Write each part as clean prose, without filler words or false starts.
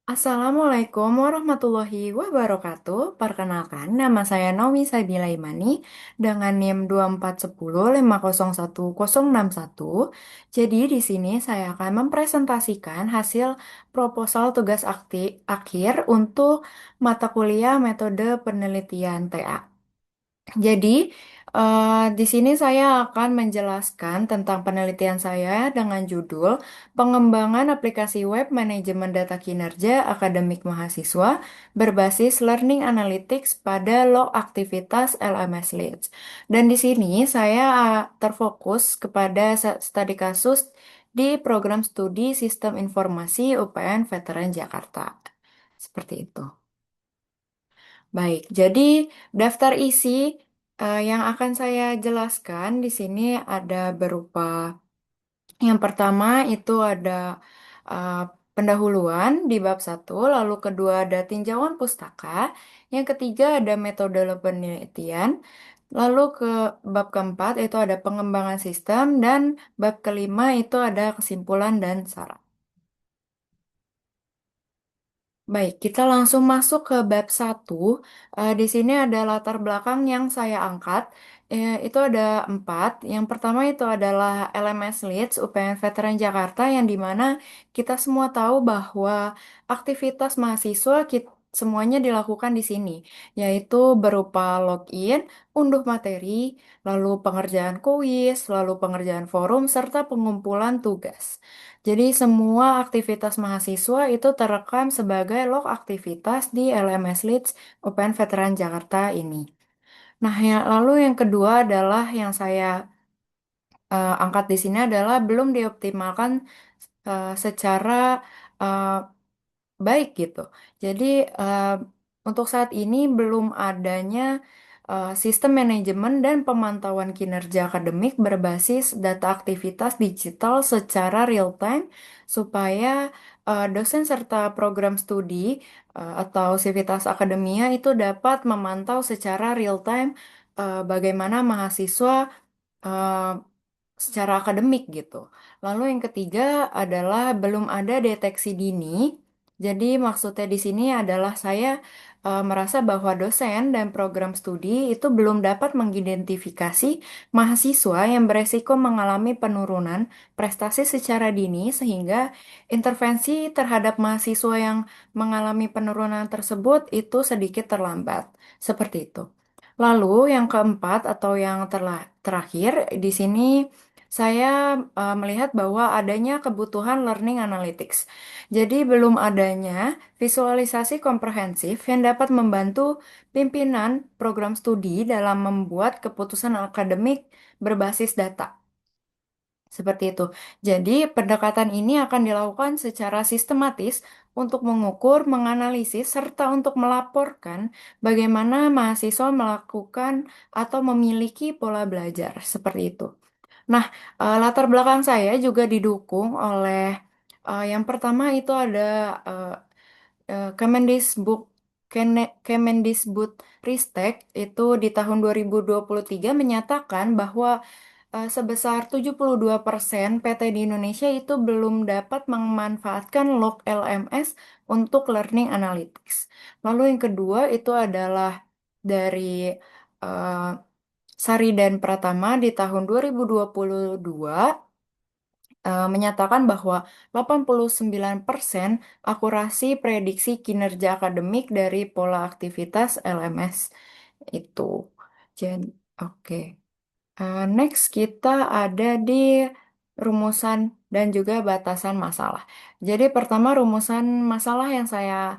Assalamualaikum warahmatullahi wabarakatuh. Perkenalkan, nama saya Naomi Sabila Imani dengan NIM 24105016061. Jadi di sini saya akan mempresentasikan hasil proposal tugas akhir untuk mata kuliah metode penelitian TA. Jadi, di sini saya akan menjelaskan tentang penelitian saya dengan judul Pengembangan Aplikasi Web Manajemen Data Kinerja Akademik Mahasiswa berbasis Learning Analytics pada log aktivitas LMS Leads. Dan di sini saya terfokus kepada studi kasus di program studi Sistem Informasi UPN Veteran Jakarta. Seperti itu. Baik, jadi daftar isi yang akan saya jelaskan di sini ada berupa yang pertama itu ada uh, pendahuluan di bab satu, lalu kedua ada tinjauan pustaka, yang ketiga ada metode penelitian, lalu ke bab keempat itu ada pengembangan sistem, dan bab kelima itu ada kesimpulan dan saran. Baik, kita langsung masuk ke bab satu. Di sini ada latar belakang yang saya angkat. Itu ada empat. Yang pertama itu adalah LMS Leads UPN Veteran Jakarta yang dimana kita semua tahu bahwa aktivitas mahasiswa semuanya dilakukan di sini, yaitu berupa login, unduh materi, lalu pengerjaan kuis, lalu pengerjaan forum, serta pengumpulan tugas. Jadi semua aktivitas mahasiswa itu terekam sebagai log aktivitas di LMS Leads UPN Veteran Jakarta ini. Nah, lalu yang kedua adalah yang saya angkat di sini adalah belum dioptimalkan secara eh, baik gitu. Jadi eh, untuk saat ini belum adanya sistem manajemen dan pemantauan kinerja akademik berbasis data aktivitas digital secara real time supaya dosen serta program studi atau sivitas akademia itu dapat memantau secara real time bagaimana mahasiswa eh, secara akademik gitu. Lalu yang ketiga adalah belum ada deteksi dini. Jadi maksudnya di sini adalah saya merasa bahwa dosen dan program studi itu belum dapat mengidentifikasi mahasiswa yang beresiko mengalami penurunan prestasi secara dini sehingga intervensi terhadap mahasiswa yang mengalami penurunan tersebut itu sedikit terlambat. Seperti itu. Lalu yang keempat atau yang terakhir di sini saya melihat bahwa adanya kebutuhan learning analytics. Jadi belum adanya visualisasi komprehensif yang dapat membantu pimpinan program studi dalam membuat keputusan akademik berbasis data. Seperti itu. Jadi, pendekatan ini akan dilakukan secara sistematis untuk mengukur, menganalisis, serta untuk melaporkan bagaimana mahasiswa melakukan atau memiliki pola belajar. Seperti itu. Nah, latar belakang saya juga didukung oleh yang pertama itu ada eh, Kemendisbud Kemendisbud Ristek itu di tahun 2023 menyatakan bahwa sebesar 72% PT di Indonesia itu belum dapat memanfaatkan log LMS untuk learning analytics. Lalu yang kedua itu adalah dari eh, Sari dan Pratama di tahun 2022 menyatakan bahwa 89% akurasi prediksi kinerja akademik dari pola aktivitas LMS itu. Jadi, oke. Next, kita ada di rumusan dan juga batasan masalah. Jadi, pertama rumusan masalah yang saya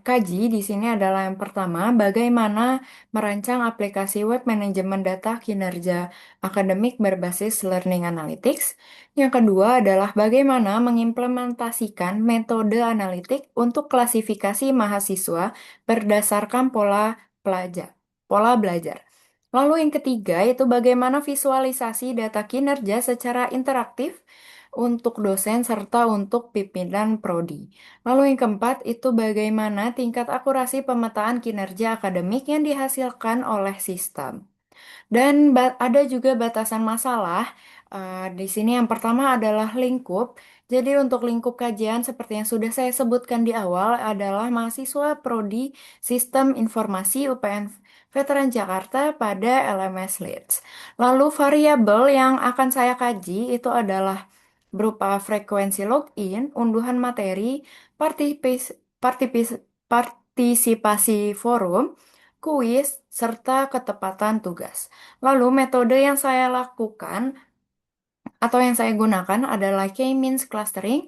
kaji di sini adalah yang pertama, bagaimana merancang aplikasi web manajemen data kinerja akademik berbasis Learning Analytics. Yang kedua adalah bagaimana mengimplementasikan metode analitik untuk klasifikasi mahasiswa berdasarkan pola belajar. Lalu yang ketiga itu bagaimana visualisasi data kinerja secara interaktif untuk dosen serta untuk pimpinan prodi. Lalu yang keempat itu bagaimana tingkat akurasi pemetaan kinerja akademik yang dihasilkan oleh sistem. Dan ada juga batasan masalah. Di sini yang pertama adalah lingkup, Jadi untuk lingkup kajian seperti yang sudah saya sebutkan di awal adalah mahasiswa Prodi Sistem Informasi UPN Veteran Jakarta pada LMS Leads. Lalu variabel yang akan saya kaji itu adalah berupa frekuensi login, unduhan materi, partisipasi forum, kuis, serta ketepatan tugas. Lalu metode yang saya lakukan atau yang saya gunakan adalah K-means clustering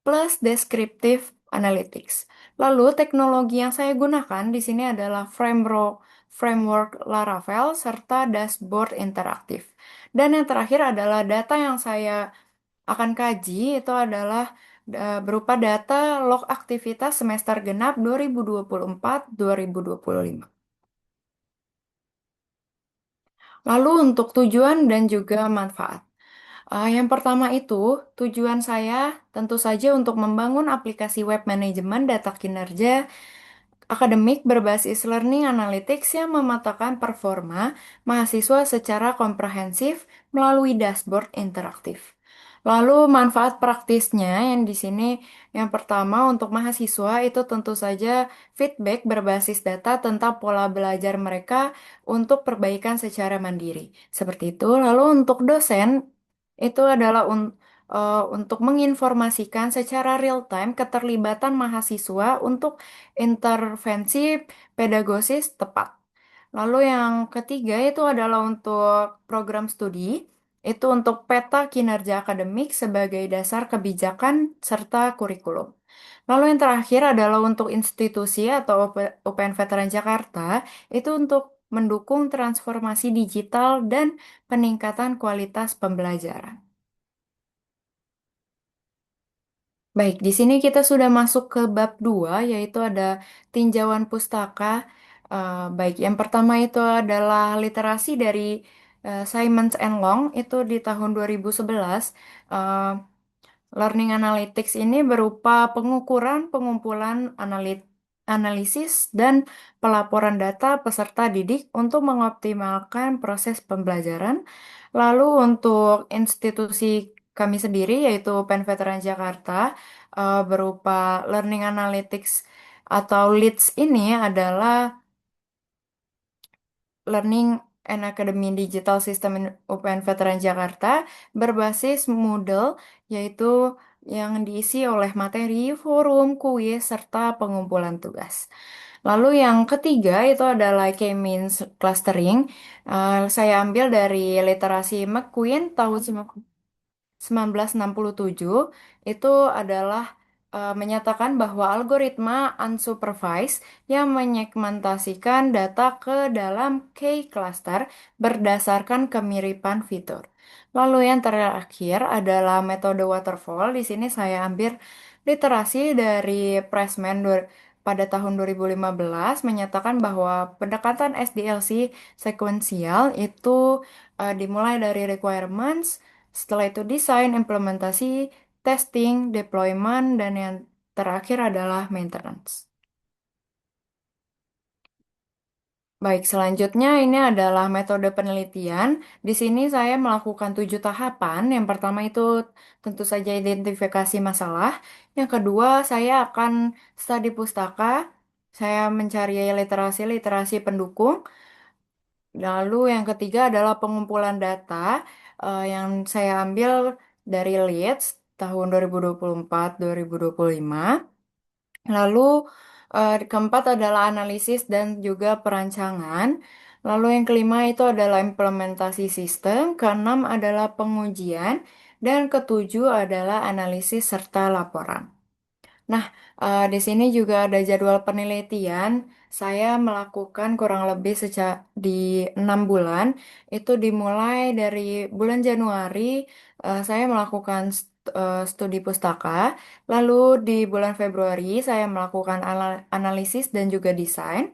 plus descriptive analytics. Lalu teknologi yang saya gunakan di sini adalah framework Laravel serta dashboard interaktif. Dan yang terakhir adalah data yang saya akan kaji itu adalah berupa data log aktivitas semester genap 2024-2025. Lalu untuk tujuan dan juga manfaat. Yang pertama itu, tujuan saya tentu saja untuk membangun aplikasi web manajemen data kinerja akademik berbasis learning analytics yang memetakan performa mahasiswa secara komprehensif melalui dashboard interaktif. Lalu manfaat praktisnya yang di sini yang pertama untuk mahasiswa itu tentu saja feedback berbasis data tentang pola belajar mereka untuk perbaikan secara mandiri. Seperti itu. Lalu untuk dosen itu adalah untuk menginformasikan secara real time keterlibatan mahasiswa untuk intervensi pedagosis tepat. Lalu yang ketiga itu adalah untuk program studi, itu untuk peta kinerja akademik sebagai dasar kebijakan serta kurikulum. Lalu yang terakhir adalah untuk institusi atau UPN Veteran Jakarta, itu untuk mendukung transformasi digital dan peningkatan kualitas pembelajaran. Baik, di sini kita sudah masuk ke bab 2, yaitu ada tinjauan pustaka. Baik, yang pertama itu adalah literasi dari Simons and Long, itu di tahun 2011. Eh, Learning Analytics ini berupa pengukuran, pengumpulan analisis, dan pelaporan data peserta didik untuk mengoptimalkan proses pembelajaran. Lalu untuk institusi kami sendiri, yaitu Pen Veteran Jakarta, berupa Learning Analytics atau LEADS ini adalah Learning and Academy Digital System UPN Veteran Jakarta berbasis Moodle, yaitu yang diisi oleh materi, forum, kuis, serta pengumpulan tugas. Lalu yang ketiga itu adalah K-means clustering. Saya ambil dari literasi McQueen tahun 1967 itu adalah menyatakan bahwa algoritma unsupervised yang menyegmentasikan data ke dalam K-cluster berdasarkan kemiripan fitur. Lalu yang terakhir adalah metode waterfall. Di sini saya ambil literasi dari Pressman pada tahun 2015 menyatakan bahwa pendekatan SDLC sekuensial itu dimulai dari requirements, setelah itu desain, implementasi, testing, deployment, dan yang terakhir adalah maintenance. Baik, selanjutnya ini adalah metode penelitian. Di sini saya melakukan 7 tahapan. Yang pertama itu tentu saja identifikasi masalah. Yang kedua, saya akan studi pustaka. Saya mencari literasi-literasi pendukung. Lalu yang ketiga adalah pengumpulan data yang saya ambil dari Leeds tahun 2024-2025. Lalu keempat adalah analisis dan juga perancangan. Lalu yang kelima itu adalah implementasi sistem. Keenam adalah pengujian. Dan ketujuh adalah analisis serta laporan. Nah, di sini juga ada jadwal penelitian. Saya melakukan kurang lebih di 6 bulan. Itu dimulai dari bulan Januari, saya melakukan studi pustaka. Lalu di bulan Februari, saya melakukan analisis dan juga desain.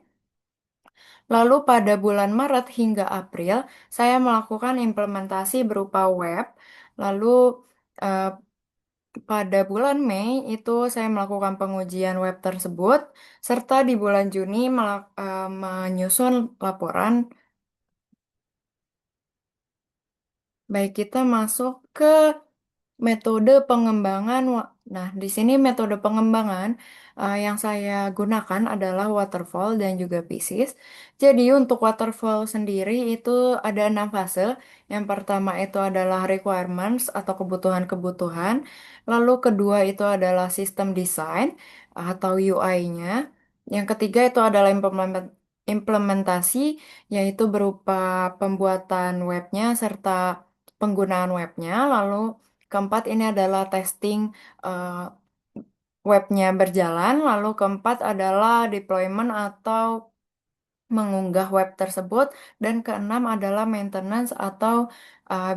Lalu pada bulan Maret hingga April, saya melakukan implementasi berupa web. Lalu eh, pada bulan Mei itu saya melakukan pengujian web tersebut, serta di bulan Juni menyusun laporan. Baik, kita masuk ke Metode pengembangan, nah di sini metode pengembangan yang saya gunakan adalah waterfall dan juga pieces. Jadi untuk waterfall sendiri itu ada 6 fase. Yang pertama itu adalah requirements atau kebutuhan-kebutuhan. Lalu kedua itu adalah sistem design atau UI-nya. Yang ketiga itu adalah implementasi, yaitu berupa pembuatan webnya serta penggunaan webnya. Lalu keempat ini adalah testing eh, webnya berjalan. Lalu keempat adalah deployment atau mengunggah web tersebut. Dan keenam adalah maintenance atau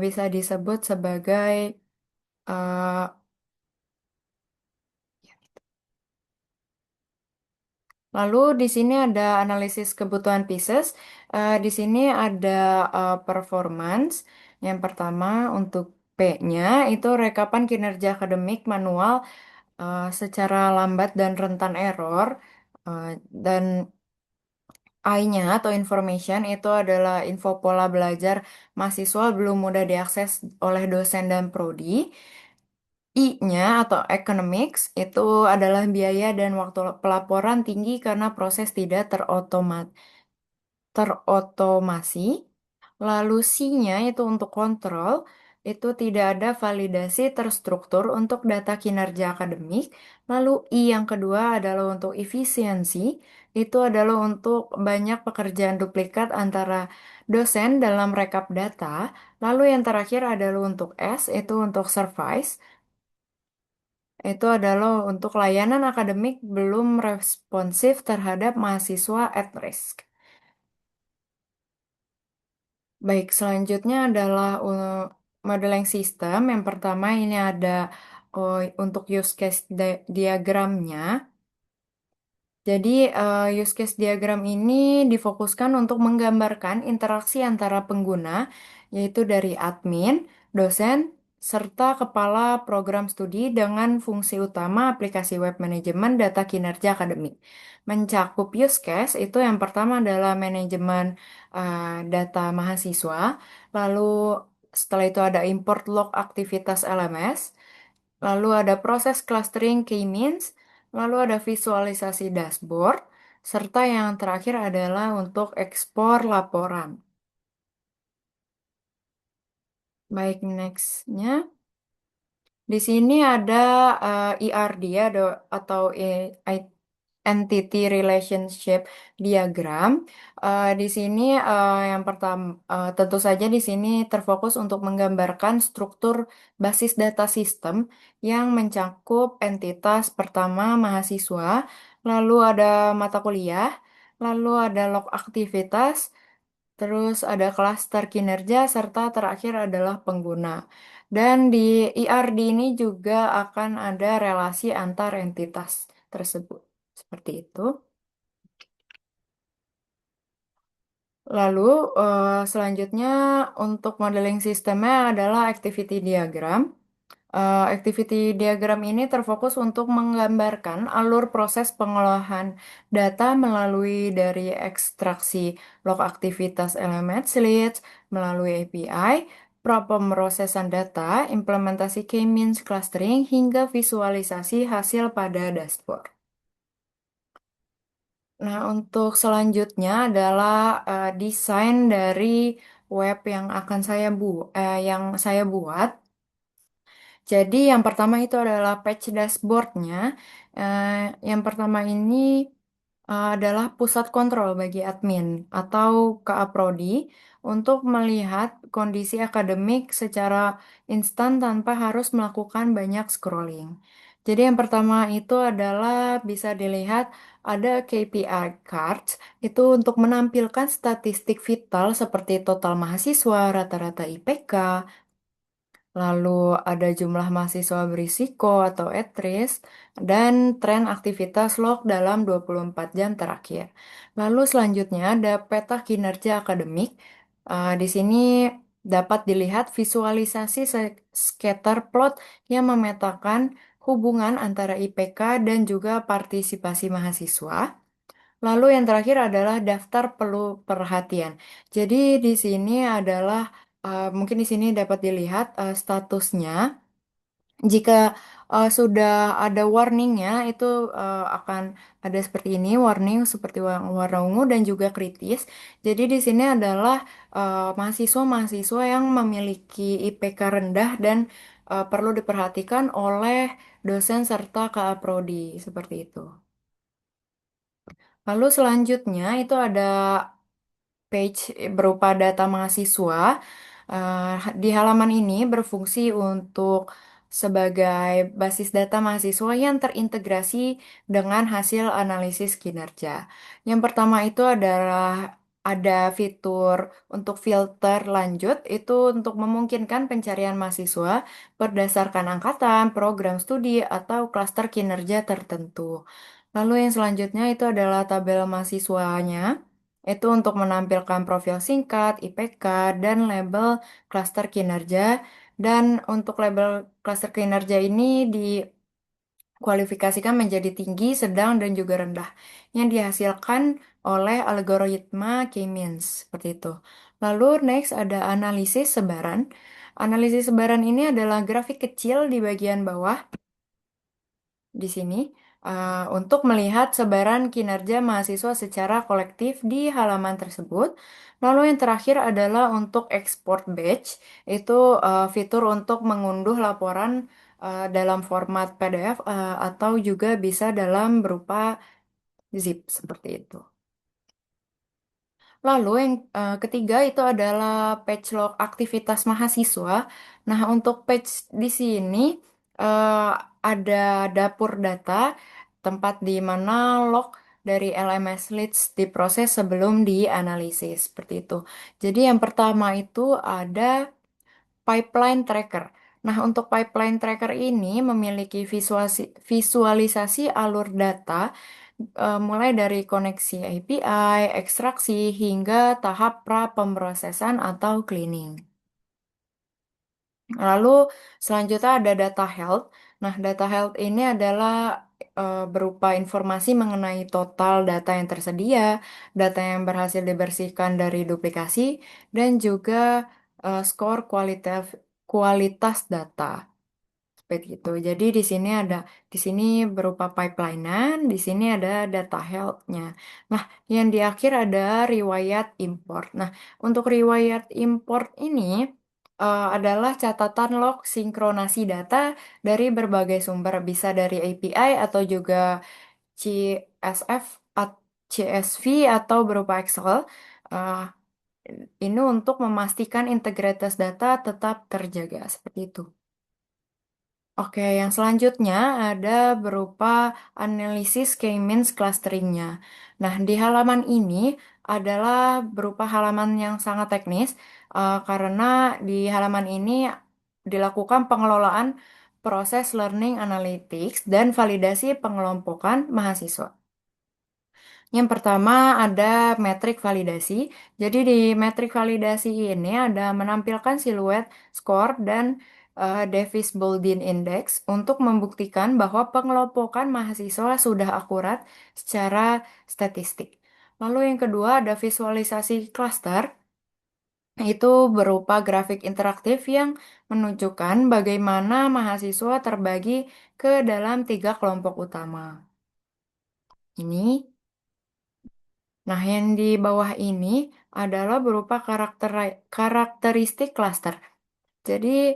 bisa disebut sebagai eh, lalu di sini ada analisis kebutuhan pieces. Di sini ada performance. Yang pertama untuk P-nya itu rekapan kinerja akademik manual secara lambat dan rentan error. Eh, dan I-nya atau information itu adalah info pola belajar mahasiswa belum mudah diakses oleh dosen dan prodi. I-nya atau economics itu adalah biaya dan waktu pelaporan tinggi karena proses tidak terotomasi. Lalu C-nya itu untuk kontrol, itu tidak ada validasi terstruktur untuk data kinerja akademik. Lalu I yang kedua adalah untuk efisiensi, itu adalah untuk banyak pekerjaan duplikat antara dosen dalam rekap data. Lalu yang terakhir adalah untuk S, itu untuk service, itu adalah untuk layanan akademik belum responsif terhadap mahasiswa at risk. Baik, selanjutnya adalah modeling system. Yang pertama ini ada untuk use case diagramnya. Jadi, use case diagram ini difokuskan untuk menggambarkan interaksi antara pengguna, yaitu dari admin, dosen, serta kepala program studi dengan fungsi utama aplikasi web manajemen data kinerja akademik. Mencakup use case itu yang pertama adalah manajemen data mahasiswa, lalu setelah itu ada import log aktivitas LMS, lalu ada proses clustering k-means, lalu ada visualisasi dashboard, serta yang terakhir adalah untuk ekspor laporan. Baik, nextnya. Di sini ada ERD atau Entity Relationship Diagram. Di sini yang pertama tentu saja di sini terfokus untuk menggambarkan struktur basis data sistem yang mencakup entitas pertama mahasiswa, lalu ada mata kuliah, lalu ada log aktivitas, terus ada klaster kinerja, serta terakhir adalah pengguna. Dan di ERD ini juga akan ada relasi antar entitas tersebut. Seperti itu. Lalu selanjutnya untuk modeling sistemnya adalah activity diagram. Activity diagram ini terfokus untuk menggambarkan alur proses pengolahan data melalui dari ekstraksi log aktivitas elemen leads melalui API, pemrosesan data, implementasi k-means clustering, hingga visualisasi hasil pada dashboard. Nah, untuk selanjutnya adalah desain dari web yang akan yang saya buat. Jadi yang pertama itu adalah page dashboardnya. Eh, yang pertama ini adalah pusat kontrol bagi admin atau KA-Prodi untuk melihat kondisi akademik secara instan tanpa harus melakukan banyak scrolling. Jadi yang pertama itu adalah bisa dilihat ada KPI cards itu untuk menampilkan statistik vital seperti total mahasiswa, rata-rata IPK, lalu ada jumlah mahasiswa berisiko atau at risk, dan tren aktivitas log dalam 24 jam terakhir. Lalu selanjutnya ada peta kinerja akademik. Di sini dapat dilihat visualisasi scatter plot yang memetakan hubungan antara IPK dan juga partisipasi mahasiswa. Lalu yang terakhir adalah daftar perlu perhatian. Jadi di sini adalah mungkin di sini dapat dilihat statusnya. Jika sudah ada warningnya, itu akan ada seperti ini, warning seperti warna ungu dan juga kritis. Jadi di sini adalah mahasiswa-mahasiswa yang memiliki IPK rendah dan perlu diperhatikan oleh dosen serta KA-prodi, seperti itu. Lalu selanjutnya itu ada page berupa data mahasiswa. Di halaman ini berfungsi untuk sebagai basis data mahasiswa yang terintegrasi dengan hasil analisis kinerja. Yang pertama itu adalah ada fitur untuk filter lanjut, itu untuk memungkinkan pencarian mahasiswa berdasarkan angkatan, program studi, atau klaster kinerja tertentu. Lalu yang selanjutnya itu adalah tabel mahasiswanya. Itu untuk menampilkan profil singkat, IPK, dan label klaster kinerja. Dan untuk label klaster kinerja ini dikualifikasikan menjadi tinggi, sedang, dan juga rendah. Yang dihasilkan oleh algoritma K-means, seperti itu. Lalu next ada analisis sebaran. Analisis sebaran ini adalah grafik kecil di bagian bawah di sini untuk melihat sebaran kinerja mahasiswa secara kolektif di halaman tersebut. Lalu yang terakhir adalah untuk export batch, itu fitur untuk mengunduh laporan dalam format PDF atau juga bisa dalam berupa zip seperti itu. Lalu yang ketiga itu adalah page log aktivitas mahasiswa. Nah, untuk page di sini eh, ada dapur data, tempat di mana log dari LMS Leads diproses sebelum dianalisis, seperti itu. Jadi yang pertama itu ada pipeline tracker. Nah, untuk pipeline tracker ini memiliki visualisasi alur data mulai dari koneksi API, ekstraksi, hingga tahap pra pemrosesan atau cleaning. Lalu selanjutnya ada data health. Nah, data health ini adalah berupa informasi mengenai total data yang tersedia, data yang berhasil dibersihkan dari duplikasi, dan juga skor kualitas data. Seperti itu. Jadi di sini berupa pipeline-an, di sini ada data health-nya. Nah, yang di akhir ada riwayat import. Nah, untuk riwayat import ini adalah catatan log sinkronasi data dari berbagai sumber, bisa dari API atau juga CSF, CSV atau berupa Excel. Eh, ini untuk memastikan integritas data tetap terjaga seperti itu. Oke, yang selanjutnya ada berupa analisis K-means clusteringnya. Nah, di halaman ini adalah berupa halaman yang sangat teknis karena di halaman ini dilakukan pengelolaan proses learning analytics dan validasi pengelompokan mahasiswa. Yang pertama ada metrik validasi. Jadi di metrik validasi ini ada menampilkan siluet, skor, dan Davis Baldwin Index untuk membuktikan bahwa pengelompokan mahasiswa sudah akurat secara statistik. Lalu yang kedua ada visualisasi cluster. Itu berupa grafik interaktif yang menunjukkan bagaimana mahasiswa terbagi ke dalam tiga kelompok utama. Ini. Nah, yang di bawah ini adalah berupa karakteristik klaster. Jadi,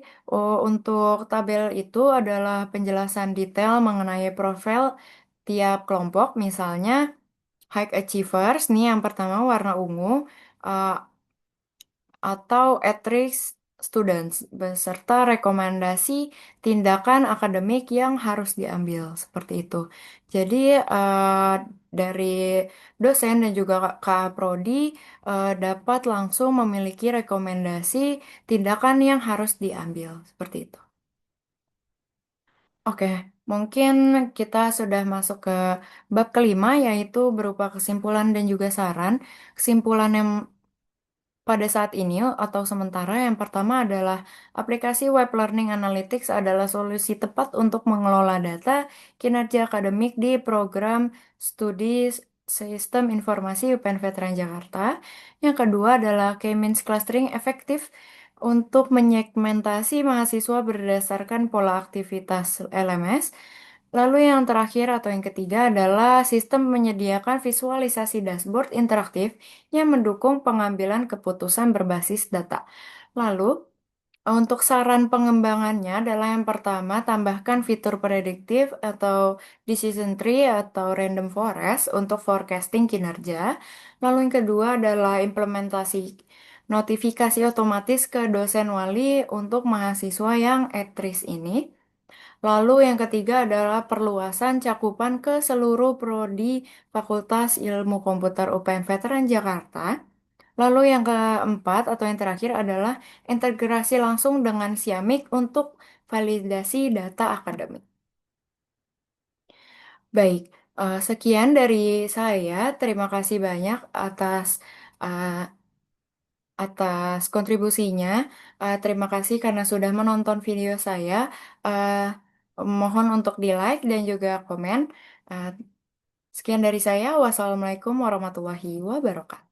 untuk tabel itu adalah penjelasan detail mengenai profil tiap kelompok. Misalnya, high achievers, nih yang pertama warna ungu, eh, atau at-risk students, beserta rekomendasi tindakan akademik yang harus diambil, seperti itu. Jadi, dari dosen dan juga Kak Prodi dapat langsung memiliki rekomendasi tindakan yang harus diambil, seperti itu. Oke, mungkin kita sudah masuk ke bab kelima, yaitu berupa kesimpulan dan juga saran. Kesimpulan yang pada saat ini atau sementara yang pertama adalah aplikasi Web Learning Analytics adalah solusi tepat untuk mengelola data kinerja akademik di program studi Sistem Informasi UPN Veteran Jakarta. Yang kedua adalah K-means clustering efektif untuk menyegmentasi mahasiswa berdasarkan pola aktivitas LMS. Lalu yang terakhir atau yang ketiga adalah sistem menyediakan visualisasi dashboard interaktif yang mendukung pengambilan keputusan berbasis data. Lalu, untuk saran pengembangannya adalah yang pertama, tambahkan fitur prediktif atau decision tree atau random forest untuk forecasting kinerja. Lalu yang kedua adalah implementasi notifikasi otomatis ke dosen wali untuk mahasiswa yang at-risk ini. Lalu yang ketiga adalah perluasan cakupan ke seluruh prodi Fakultas Ilmu Komputer UPN Veteran Jakarta. Lalu yang keempat atau yang terakhir adalah integrasi langsung dengan Siamik untuk validasi data akademik. Baik, sekian dari saya. Terima kasih banyak eh, atas kontribusinya. Terima kasih karena sudah menonton video saya. Eh, Mohon untuk di-like dan juga komen. Eh, Sekian dari saya. Wassalamualaikum warahmatullahi wabarakatuh.